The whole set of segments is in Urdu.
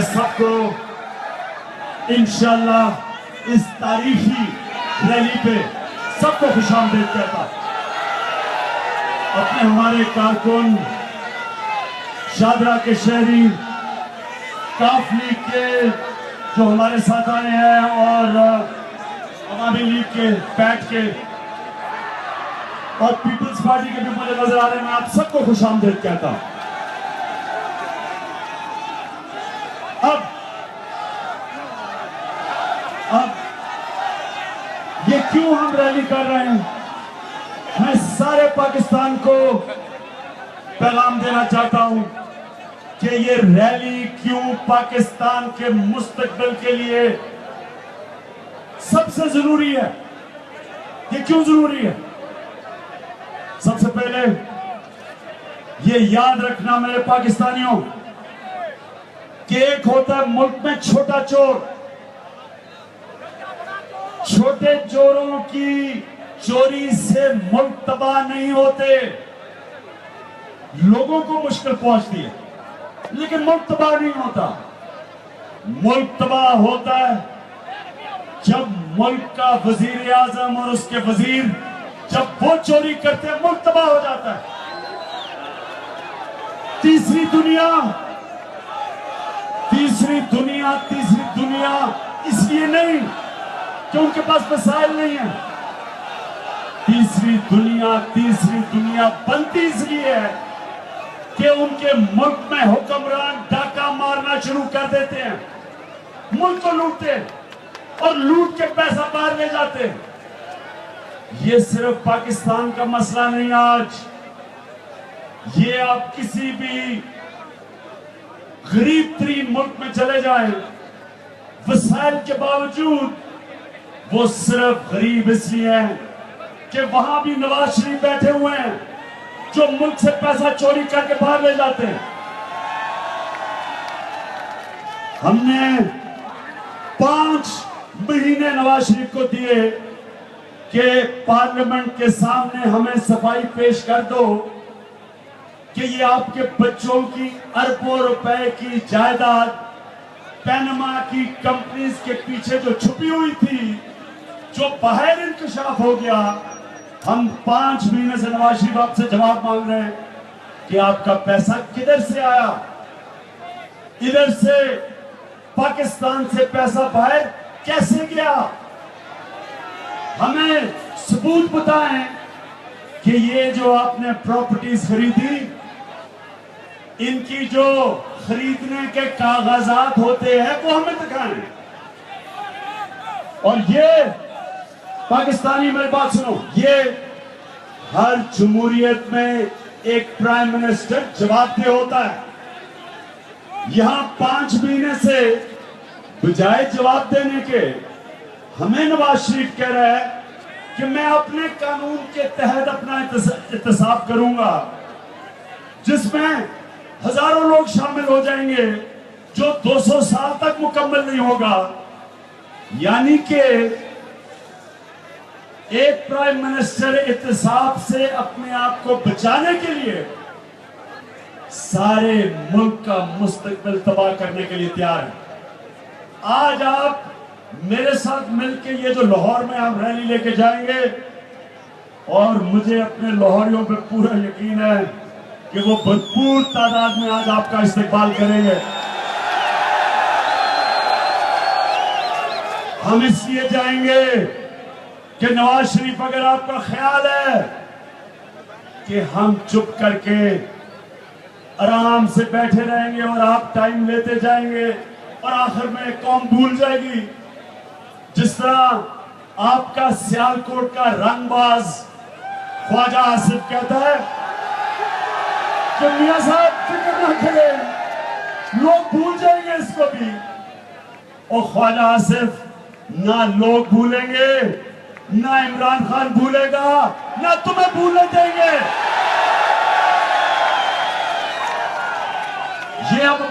سب کو انشاءاللہ اس تاریخی ریلی پہ سب کو خوش آمدید کہتا اپنے ہمارے کارکن شادرہ کے شہری کاف لیگ کے جو ہمارے ساتھ آئے ہیں اور عوامی لیگ کے پیٹ کے اور پیپلز پارٹی کے بھی مجھے نظر آ رہے ہیں. میں آپ سب کو خوش آمدید کہتا ہوں. اب یہ کیوں ہم ریلی کر رہے ہیں؟ میں سارے پاکستان کو پیغام دینا چاہتا ہوں کہ یہ ریلی کیوں پاکستان کے مستقبل کے لیے سب سے ضروری ہے. یہ کیوں ضروری ہے؟ سب سے پہلے یہ یاد رکھنا میرے پاکستانیوں کہ ایک ہوتا ہے ملک میں چھوٹا چور. چھوٹے چوروں کی چوری سے ملک تباہ نہیں ہوتے. لوگوں کو مشکل پہنچتی ہے لیکن ملک تباہ نہیں ہوتا. ملک تباہ ہوتا ہے جب ملک کا وزیر اعظم اور اس کے وزیر جب وہ چوری کرتے ہیں ملک تباہ ہو جاتا ہے. تیسری دنیا اس لیے نہیں کہ ان کے پاس وسائل نہیں ہیں. تیسری دنیا بنتی اس لیے ہے کہ ان کے ملک میں حکمران ڈاکہ مارنا شروع کر دیتے ہیں, ملک کو لوٹتے ہیں اور لوٹ کے پیسہ باہر لے جاتے ہیں. یہ صرف پاکستان کا مسئلہ نہیں. آج یہ آپ کسی بھی غریب ترین ملک میں چلے جائیں, وسائل کے باوجود وہ صرف غریب اس لیے ہیں کہ وہاں بھی نواز شریف بیٹھے ہوئے ہیں جو ملک سے پیسہ چوری کر کے باہر لے جاتے ہیں. ہم نے 5 مہینے نواز شریف کو دیے کہ پارلیمنٹ کے سامنے ہمیں صفائی پیش کر دو کہ یہ آپ کے بچوں کی اربوں روپے کی جائیداد پینما کی کمپنیز کے پیچھے جو چھپی ہوئی تھی, جو باہر انکشاف ہو گیا. ہم 5 مہینے سے نواز شریف آپ سے جواب مانگ رہے ہیں کہ آپ کا پیسہ کدھر سے آیا, ادھر سے پاکستان سے پیسہ باہر کیسے گیا. ہمیں ثبوت بتائیں کہ یہ جو آپ نے پراپرٹیز خریدی ان کی جو خریدنے کے کاغذات ہوتے ہیں وہ ہمیں دکھائیں. اور یہ پاکستانی میری بات سنو, یہ ہر جمہوریت میں ایک پرائم منسٹر جواب دہ ہوتا ہے. یہاں 5 مہینے سے بجائے جواب دینے کے ہمیں نواز شریف کہہ رہا ہے کہ میں اپنے قانون کے تحت اپنا احتساب کروں گا جس میں ہزاروں لوگ شامل ہو جائیں گے جو 200 سال تک مکمل نہیں ہوگا. یعنی کہ ایک پرائم منسٹر احتساب سے اپنے آپ کو بچانے کے لیے سارے ملک کا مستقبل تباہ کرنے کے لیے تیار ہے. آج آپ میرے ساتھ مل کے یہ جو لاہور میں ہم ریلی لے کے جائیں گے, اور مجھے اپنے لاہوریوں پہ پورا یقین ہے کہ وہ بھرپور تعداد میں آج آپ کا استقبال کریں گے. ہم اس لیے جائیں گے کہ نواز شریف اگر آپ کا خیال ہے کہ ہم چپ کر کے آرام سے بیٹھے رہیں گے اور آپ ٹائم لیتے جائیں گے اور آخر میں قوم بھول جائے گی, جس طرح آپ کا سیالکوٹ کا رنگ باز خواجہ آصف کہتا ہے کہ میاں صاحب فکر نہ کریں لوگ بھول جائیں گے اس کو بھی. اور خواجہ آصف نہ لوگ بھولیں گے, نہ عمران خان بھولے گا, نہ تمہیں بھولنے دیں گے. یہ اب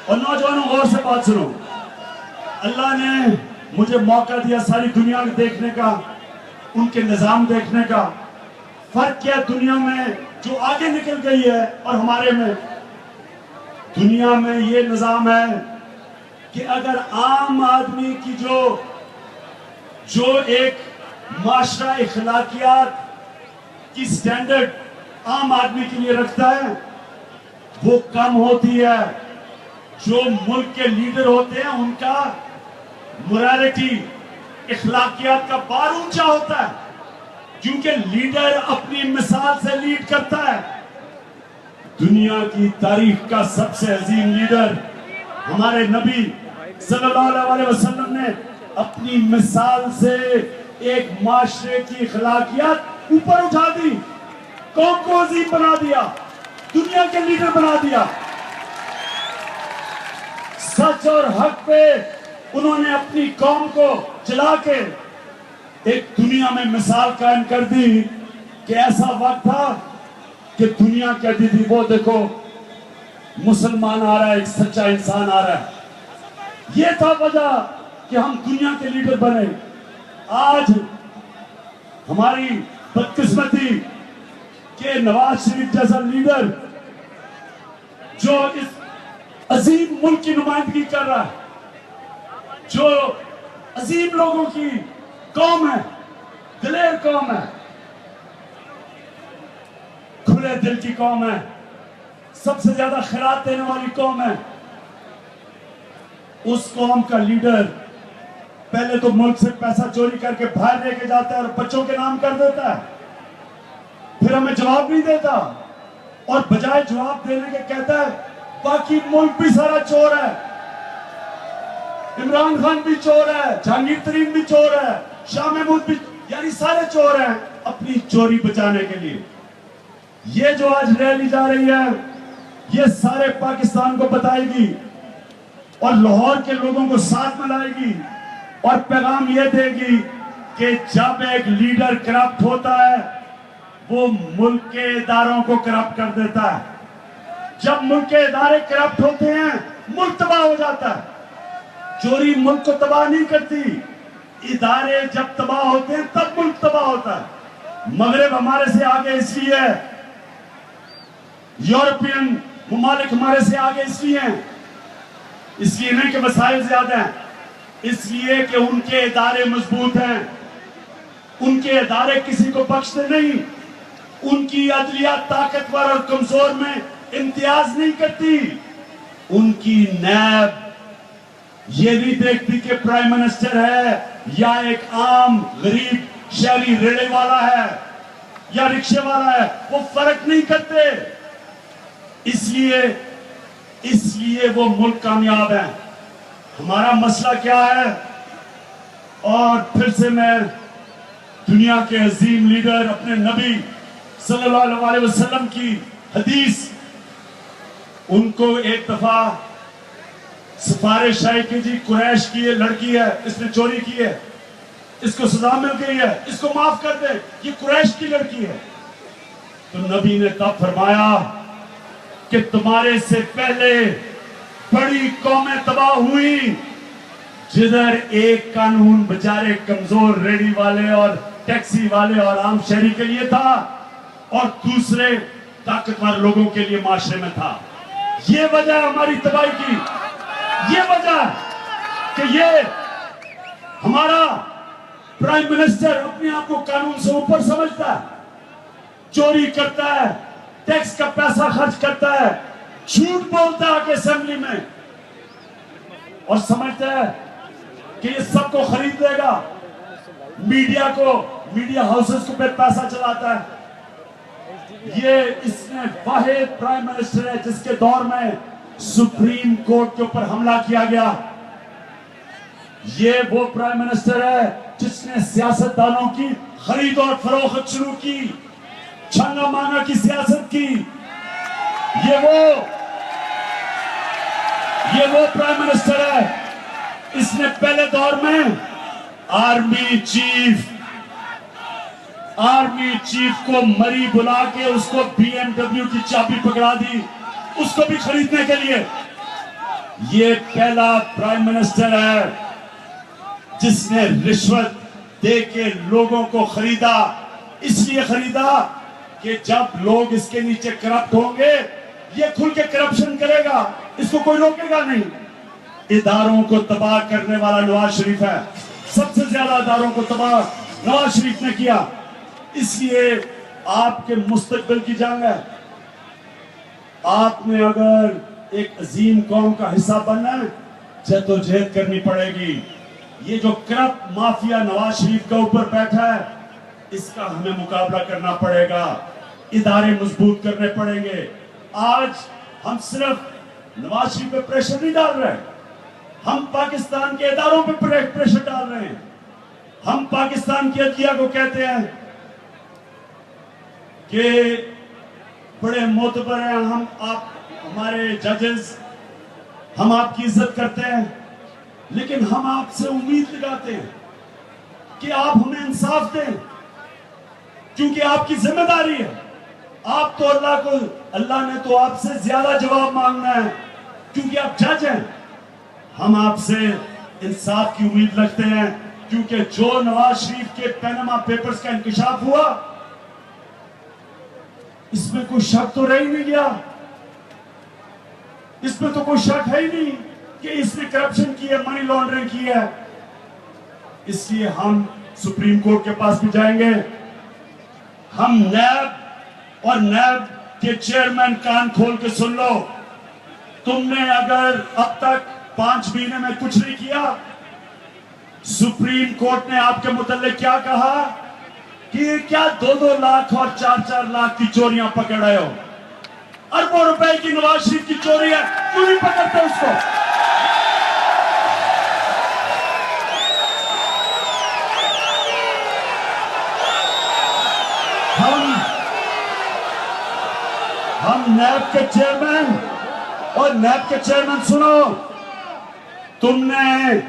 اور نوجوانوں غور سے بات سنو. اللہ نے مجھے موقع دیا ساری دنیا کو دیکھنے کا, ان کے نظام دیکھنے کا. فرق کیا دنیا میں جو آگے نکل گئی ہے اور ہمارے میں, دنیا میں یہ نظام ہے کہ اگر عام آدمی کی جو ایک معاشرہ اخلاقیات کی سٹینڈرڈ عام آدمی کے لیے رکھتا ہے وہ کم ہوتی ہے، جو ملک کے لیڈر ہوتے ہیں ان کا موریلٹی اخلاقیات کا بار اونچا ہوتا ہے، کیونکہ لیڈر اپنی مثال سے لیڈ کرتا ہے۔ دنیا کی تاریخ کا سب سے عظیم لیڈر ہمارے نبی صلی اللہ علیہ وسلم نے اپنی مثال سے ایک معاشرے کی اخلاقیات اوپر اٹھا دی، قوم کو عظیم بنا دیا، دنیا کے لیڈر بنا دیا۔ سچ اور حق پہ انہوں نے اپنی قوم کو چلا کے ایک دنیا میں مثال قائم کر دی کہ ایسا وقت تھا کہ دنیا کہتی تھی وہ دیکھو مسلمان آ رہا ہے، ایک سچا انسان آ رہا ہے۔ یہ تھا وجہ کہ ہم دنیا کے لیڈر بنے۔ آج ہماری بدقسمتی کہ نواز شریف جیسا لیڈر جو اس عظیم ملک کی نمائندگی کر رہا ہے، جو عظیم لوگوں کی قوم ہے، دلیر قوم ہے، کھلے دل کی قوم ہے، سب سے زیادہ خیرات دینے والی قوم ہے، اس قوم کا لیڈر پہلے تو ملک سے پیسہ چوری کر کے باہر لے کے جاتا ہے اور بچوں کے نام کر دیتا ہے، پھر ہمیں جواب نہیں دیتا، اور بجائے جواب دینے کے کہتا ہے باقی ملک بھی سارا چور ہے، عمران خان بھی چور ہے، جہانگیر ترین بھی چور ہے، شاہ محمود بھی، یعنی سارے چور ہیں اپنی چوری بچانے کے لیے۔ یہ جو آج ریلی جا رہی ہے یہ سارے پاکستان کو بتائے گی اور لاہور کے لوگوں کو ساتھ میں لائے گی اور پیغام یہ دے گی کہ جب ایک لیڈر کرپٹ ہوتا ہے وہ ملک کے اداروں کو کرپٹ کر دیتا ہے۔ جب ملک کے ادارے کرپٹ ہوتے ہیں ملک تباہ ہو جاتا ہے۔ چوری ملک کو تباہ نہیں کرتی، ادارے جب تباہ ہوتے ہیں تب ملک تباہ ہوتا ہے۔ مغرب ہمارے سے آگے اس لیے ہے، یورپین ممالک ہمارے سے آگے اس لیے ہیں، اس لیے نہیں کہ مسائل زیادہ ہیں، اس لیے کہ ان کے ادارے مضبوط ہیں، ان کے ادارے کسی کو بخشتے نہیں، ان کی عدلیہ طاقتور اور کمزور میں امتیاز نہیں کرتی، ان کی نیب یہ نہیں دیکھتی کہ پرائم منسٹر ہے یا ایک عام غریب شہری ریڑے والا ہے یا رکشے والا ہے، وہ فرق نہیں کرتے، اس لیے وہ ملک کامیاب ہے۔ ہمارا مسئلہ کیا ہے؟ اور پھر سے میں دنیا کے عظیم لیڈر اپنے نبی صلی اللہ علیہ وسلم کی حدیث، ان کو ایک دفعہ سفارش آئی کہ جی قریش کی یہ لڑکی ہے، اس نے چوری کی ہے، اس کو سزا مل گئی ہے، اس کو معاف کر دے، یہ قریش کی لڑکی ہے۔ تو نبی نے تب فرمایا کہ تمہارے سے پہلے بڑی قومیں تباہ ہوئی جدھر ایک قانون بیچارے کمزور ریڑی والے اور ٹیکسی والے اور عام شہری کے لیے تھا اور دوسرے طاقتور لوگوں کے لیے معاشرے میں تھا۔ یہ وجہ ہے ہماری تباہی کی، یہ وجہ ہے کہ یہ ہمارا پرائم منسٹر اپنے آپ کو قانون سے اوپر سمجھتا ہے، چوری کرتا ہے، ٹیکس کا پیسہ خرچ کرتا ہے، جھوٹ بولتا ہے کہ اسمبلی میں، اور سمجھتا ہے کہ یہ سب کو خرید لے گا، میڈیا ہاؤسز کو پہ پیسہ چلاتا ہے۔ یہ اس نے واحد پرائم منسٹر ہے جس کے دور میں سپریم کورٹ کے اوپر حملہ کیا گیا۔ یہ وہ پرائم منسٹر ہے جس نے سیاستدانوں کی خرید اور فروخت شروع کی، چھنگا مانگا کی سیاست کی۔ یہ وہ پرائم منسٹر ہے، اس نے پہلے دور میں آرمی چیف کو مری بلا کے اس کو BMW کی چابی پکڑا دی، اس کو بھی خریدنے کے لیے۔ یہ پہلا پرائم منسٹر ہے جس نے رشوت دے کے لوگوں کو خریدا، اس لیے خریدا کہ جب لوگ اس کے نیچے کرپٹ ہوں گے یہ کھل کے کرپشن کرے گا۔ گا, اس کو کوئی روکے گا نہیں. اداروں کو تباہ کرنے والا نواز شریف ہے. سب سے زیادہ اداروں کو تباہ نواز شریف نے کیا. اس لیے آپ کے مستقبل کی جنگ ہے. آپ نے اگر ایک عظیم قوم کا حصہ بننا ہے, جدوجہد کرنی پڑے گی. یہ جو کرپٹ مافیا نواز شریف کا اوپر بیٹھا ہے, اس کا ہمیں مقابلہ کرنا پڑے گا. ادارے مضبوط کرنے پڑیں گے. آج ہم صرف نواز شریف پہ پریشر نہیں ڈال رہے, ہم پاکستان کے اداروں پہ پریشر ڈال رہے ہیں. ہم پاکستان کی عدلیہ کو کہتے ہیں کہ بڑے معتبر ہیں ہم, آپ ہمارے ججز, ہم آپ کی عزت کرتے ہیں, لیکن ہم آپ سے امید لگاتے ہیں کہ آپ ہمیں انصاف دیں, کیونکہ آپ کی ذمہ داری ہے. آپ تو اللہ نے تو آپ سے زیادہ جواب مانگنا ہے, کیونکہ آپ جج ہیں. ہم آپ سے انصاف کی امید رکھتے ہیں, کیونکہ جو نواز شریف کے پیناما پیپرز کا انکشاف ہوا, اس میں کوئی شک تو رہ ہی نہیں گیا. اس میں تو کوئی شک ہے ہی نہیں کہ اس نے کرپشن کی ہے, منی لانڈرنگ کی ہے. اس لیے ہم سپریم کورٹ کے پاس بھی جائیں گے. ہم نیب اور نیب کے چیئرمین کان کھول کے سن لو, تم نے اگر اب تک 5 مہینے میں کچھ نہیں کیا, سپریم کورٹ نے آپ کے متعلق کیا کہا کہ کیا 2-2 لاکھ اور 4-4 لاکھ کی چوریاں پکڑ رہے ہو. اربوں روپے کی نواز شریف کی چوری ہے, کیوں نہیں پکڑتے اس کو؟ ہم نیب کے چیئرمین اور نیب کے چیئرمین سنو, تم نے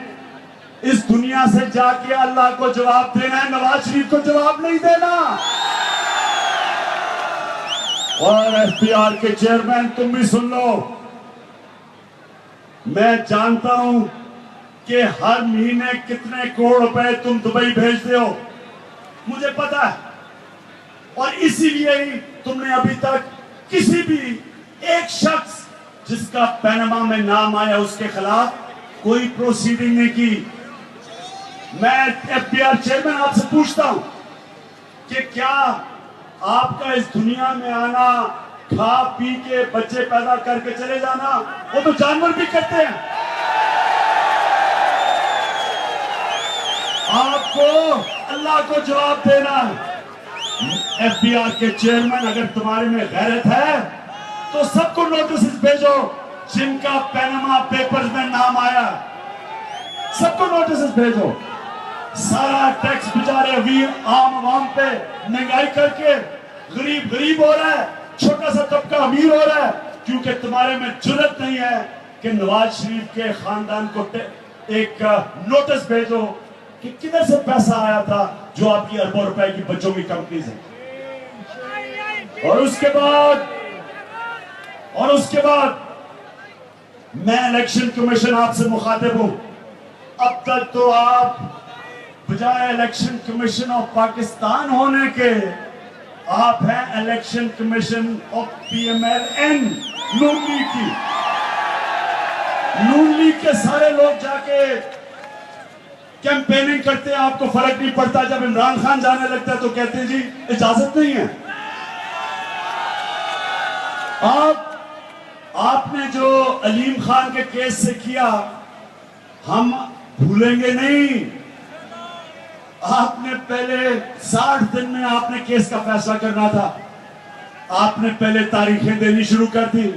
اس دنیا سے جا کے اللہ کو جواب دینا ہے, نواز شریف کو جواب نہیں دینا. اور ایف بی آر کے چیئرمین تم بھی سن لو, میں جانتا ہوں کہ ہر مہینے کتنے کروڑ روپے تم دبئی بھیجتے ہو, مجھے پتا ہے. اور اسی لیے ہی تم نے ابھی تک کسی بھی ایک شخص جس کا پیناما میں نام آیا اس کے خلاف کوئی پروسیڈنگ نہیں کی. میں ایف بی آر چیئرمین آپ سے پوچھتا ہوں کہ کیا آپ کا اس دنیا میں آنا, کھا پی کے بچے پیدا کر کے چلے جانا, وہ تو جانور بھی کرتے ہیں, آپ کو اللہ کو جواب دینا ہے. ایف بی آر کے چیئرمین, اگر تمہارے میں غیرت ہے تو سب کو نوٹسز بھیجو جن کا پیناما پیپرز میں نام آیا, سب کو نوٹسز بھیجو. سارا ٹیکس بیچارے عام عوام پہ مہنگائی کر کے غریب ہو رہا ہے, چھوٹا سا طبقہ امیر ہو رہا ہے, کیونکہ تمہارے میں جرت نہیں ہے کہ نواز شریف کے خاندان کو ایک نوٹس بھیجو کہ کدھر سے پیسہ آیا تھا جو آپ کی اربوں روپے کی بچوں کی کمپنیز ہیں. اور اس کے بعد میں الیکشن کمیشن آپ سے مخاطب ہوں. اب تک تو آپ بجائے الیکشن کمیشن آف پاکستان ہونے کے, آپ ہیں election commission of P M L N, Noon League کی. نون لیگ کے سارے لوگ جا کے کیمپیننگ کرتے ہیں, آپ کو فرق نہیں پڑتا. جب عمران خان جانے لگتا ہے تو کہتے ہیں جی اجازت نہیں ہے. آپ نے جو علیم خان کے کیس سے کیا ہم بھولیں گے نہیں. آپ نے پہلے 60 دن میں آپ نے کیس کا فیصلہ کرنا تھا, آپ نے پہلے تاریخیں دینی شروع کر دی.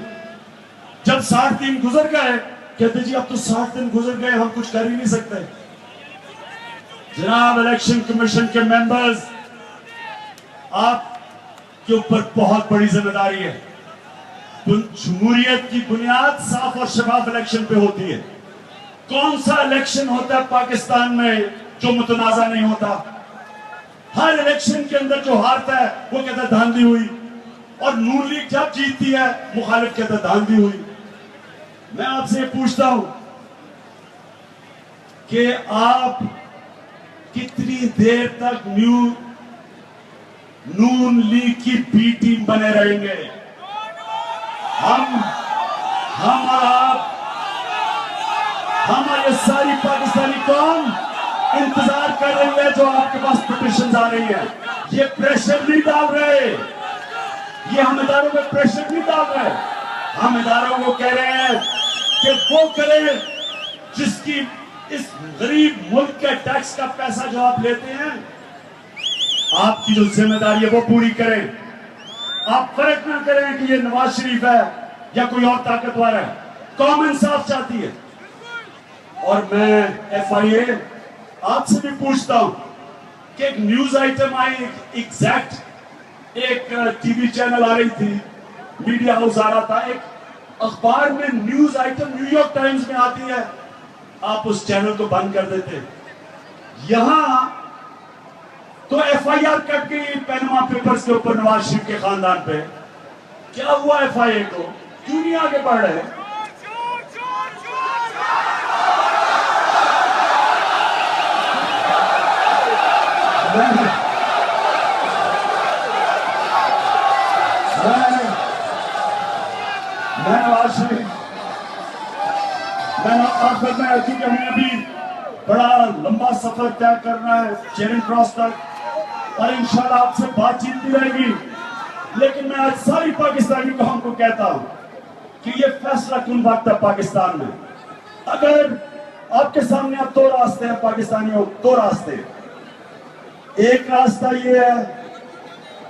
جب 60 دن گزر گئے کہتے جی اب تو 60 دن گزر گئے, ہم کچھ کر ہی نہیں سکتے. جناب الیکشن کمیشن کے ممبرز, آپ کے اوپر بہت بڑی ذمہ داری ہے. جمہوریت کی بنیاد صاف اور شفاف الیکشن پہ ہوتی ہے. کون سا الیکشن ہوتا ہے پاکستان میں جو متنازع نہیں ہوتا؟ ہر الیکشن کے اندر جو ہارتا ہے وہ کہتا ہے دھاندلی ہوئی, اور نون لیگ جب جیتتی ہے مخالف کہتا ہے دھاندلی ہوئی. میں آپ سے یہ پوچھتا ہوں کہ آپ کتنی دیر تک نون لیگ کی بی ٹیم بنے رہیں گے؟ ہم اور آپ، ہم اور یہ ساری پاکستانی قوم انتظار کر رہی ہے جو آپ کے پاس پٹیشنز آ رہی ہیں. یہ پریشر نہیں ڈال رہے، یہ ہم اداروں پہ پریشر نہیں ڈال رہے. ہم اداروں کو کہہ رہے ہیں کہ وہ کریں جس کی اس غریب ملک کے ٹیکس کا پیسہ جو آپ لیتے ہیں، آپ کی جو ذمہ داری ہے وہ پوری کریں. آپ فرق نہ کریں کہ یہ نواز شریف ہے یا کوئی اور طاقتور ہے. قوم انصاف چاہتی ہے. اور میں ایف آئی اے آپ سے بھی پوچھتا ہوں کہ ایک نیوز آئٹم آئی، ایک ٹی وی چینل آ رہی تھی، میڈیا ہاؤس آ رہا تھا، ایک اخبار میں news item new York Times میں آتی ہے، آپ اس چینل کو بند کر دیتے. یہاں تو ایف آئی آر کٹ گئی پینما پیپرز کے اوپر نواز شریف کے خاندان پہ. کیا ہوا ایف آئی اے کو؟ کیوں نہیں آگے بڑھ رہے؟ میں نواز شریف آخر میں چونکہ ہمیں ابھی بڑا لمبا سفر طے کرنا ہے چیرنگ کراس تک، اور انشاءاللہ آپ سے بات چیت بھی رہے گی. لیکن میں آج ساری پاکستانی قوم کو کہتا ہوں کہ یہ فیصلہ کن وقت ہے پاکستان میں. اگر آپ کے سامنے اب دو راستے ہیں پاکستانیوں، دو راستے. ایک راستہ یہ ہے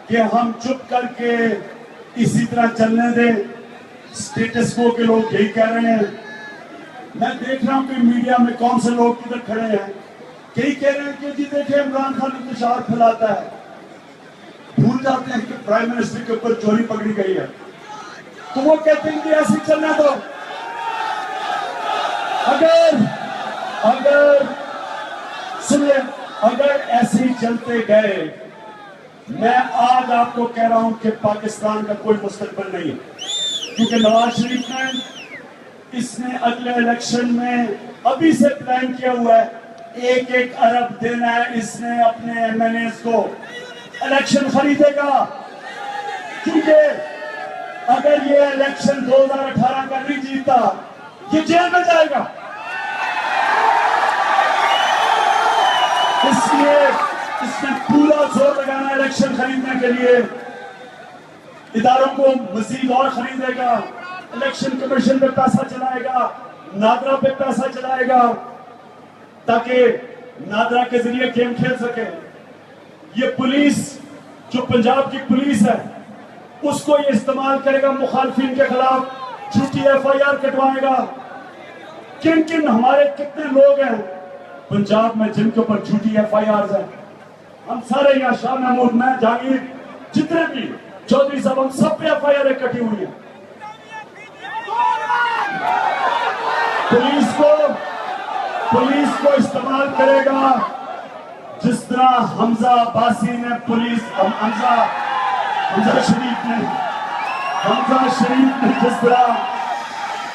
کہ ہم چپ کر کے اسی طرح چلنے دیں، سٹیٹس کو کے لوگ یہی کہہ رہے ہیں. میں دیکھ رہا ہوں کہ میڈیا میں کون سے لوگ کدھر کھڑے ہیں، کئی کہہ رہے ہیں کہ جی دیکھیں عمران خان انتشار پھیلاتا ہے. بھول جاتے ہیں کہ پرائم منسٹر کے اوپر چوری پکڑی گئی ہے، تو وہ کہتے ہیں کہ ایسے چلنے دو. اگر ایسے ہی چلتے گئے، میں آج آپ کو کہہ رہا ہوں کہ پاکستان کا کوئی مستقبل نہیں ہے. کیونکہ نواز شریف اس نے اگلے الیکشن میں ابھی سے پلان کیا ہوا ہے، 1 ارب دینا ہے اس نے اپنے ایم این ایز کو. الیکشن خریدے گا، کیونکہ اگر یہ الیکشن 2018 کا نہیں جیتا یہ جیل میں جائے گا. اس لیے اس نے پورا زور لگانا ہے الیکشن خریدنے کے لیے. اداروں کو مزید اور خریدے گا، الیکشن کمیشن پہ پیسہ چلائے گا، نادرا پہ پیسہ چلائے گا تاکہ نادرا کے ذریعے گیم کھیل سکے. یہ پولیس جو پنجاب کی پولیس ہے اس کو یہ استعمال کرے گا مخالفین کے خلاف، جھوٹی ایف آئی آر کٹوائے گا. کن ہمارے کتنے لوگ ہیں پنجاب میں جن کے اوپر جھوٹی ایف آئی آرز ہیں. ہم سارے یہاں شاہ محمود، میں، جہانگیر، جتنے بھی چودھری صاحب، ہم سب پہ ایف آئی آر کٹی ہوئی ہیں. پولیس کو استعمال کرے گا جس طرح حمزہ عباسی نے حمزہ شریف نے جس طرح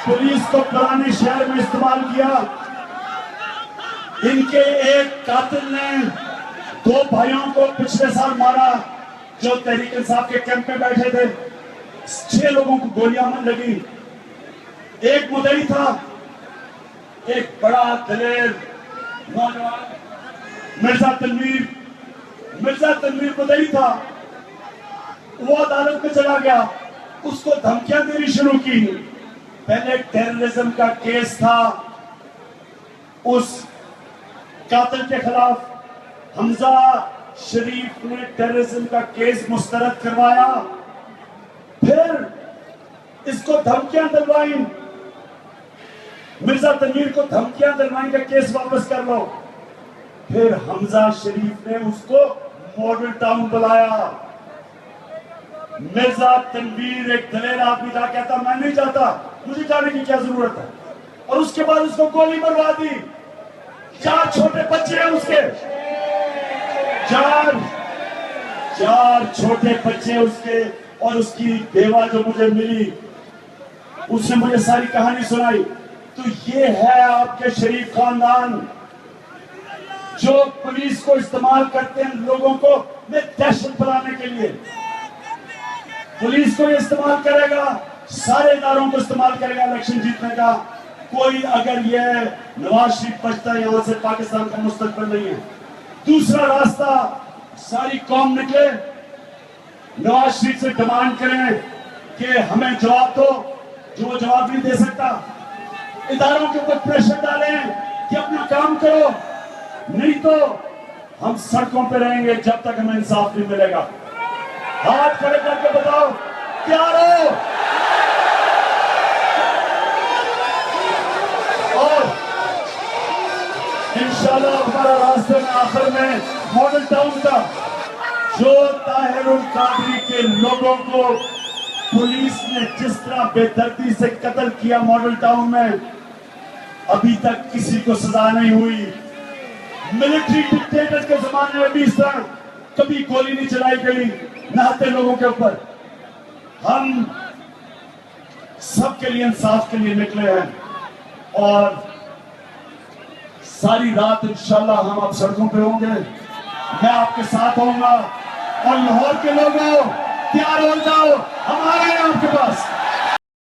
پولیس کو پرانے شہر میں استعمال کیا. ان کے ایک قاتل نے 2 بھائیوں کو پچھلے سال مارا جو تحریک انصاف کے کیمپ میں بیٹھے تھے. 6 لوگوں کو گولیاں مار لگی. ایک مدعی تھا، ایک بڑا دلیر نوجوان مرزا تنویر مدعی تھا. وہ عدالت میں چلا گیا، اس کو دھمکیاں دینی شروع کی. پہلے ٹیررزم کا کیس تھا اس قاتل کے خلاف، حمزہ شریف نے ٹیررزم کا کیس مسترد کروایا. پھر اس کو دھمکیاں دلوائیں، مرزا تنویر کو دھمکیاں دلوائیں کہ کیس واپس کر لو. پھر حمزہ شریف نے اس کو ماڈل ٹاؤن بلایا. مرزا تنویر ایک دلیر آدمی تھا، کہتا میں نہیں جاتا، مجھے جانے کی کیا ضرورت ہے. اور اس کے بعد اس کو گولی مروا دی. 4 چھوٹے بچے ہیں اس کے، 4 چھوٹے بچے اس کے. اور اس کی بیوہ جو مجھے ملی اس نے مجھے ساری کہانی سنائی. تو یہ ہے آپ کے شریف خاندان جو پولیس کو استعمال کرتے ہیں لوگوں کو دہشت پھیلانے کے لیے. پولیس کو یہ استعمال کرے گا سارے اداروں کو استعمال کرے گا الیکشن جیتنے کا. کوئی اگر یہ نواز شریف بچتا ہے یہاں سے پاکستان کا مستقبل نہیں ہے. دوسرا راستہ ساری قوم نکلے, نواز شریف سے ڈیمانڈ کریں کہ ہمیں جواب دو, جو وہ جواب نہیں دے سکتا. اداروں کے اوپر پریشر ڈالیں کہ اپنا کام کرو, نہیں تو ہم سڑکوں پہ رہیں گے جب تک ہمیں انصاف نہیں ملے گا. ہاتھ کھڑے کر کے بتاؤ تیار ہو؟ اور انشاءاللہ ہمارا راستے میں آخر میں ماڈل ٹاؤن کا جو طاہر القادری کے لوگوں کو پولیس نے جس طرح بے دردی سے قتل کیا ماڈل ٹاؤن میں, ابھی تک کسی کو سزا نہیں ہوئی. ملٹری ڈکٹیٹر کے زمانے میں بھی اس طرح کبھی گولی نہیں چلائی گئی نہتے لوگوں کے اوپر. ہم سب کے لیے انصاف کے لیے نکلے ہیں اور ساری رات انشاءاللہ ہم آپ سڑکوں پہ ہوں گے, میں آپ کے ساتھ ہوں گا. اور لاہور کے لوگوں تیار ہو جاؤ,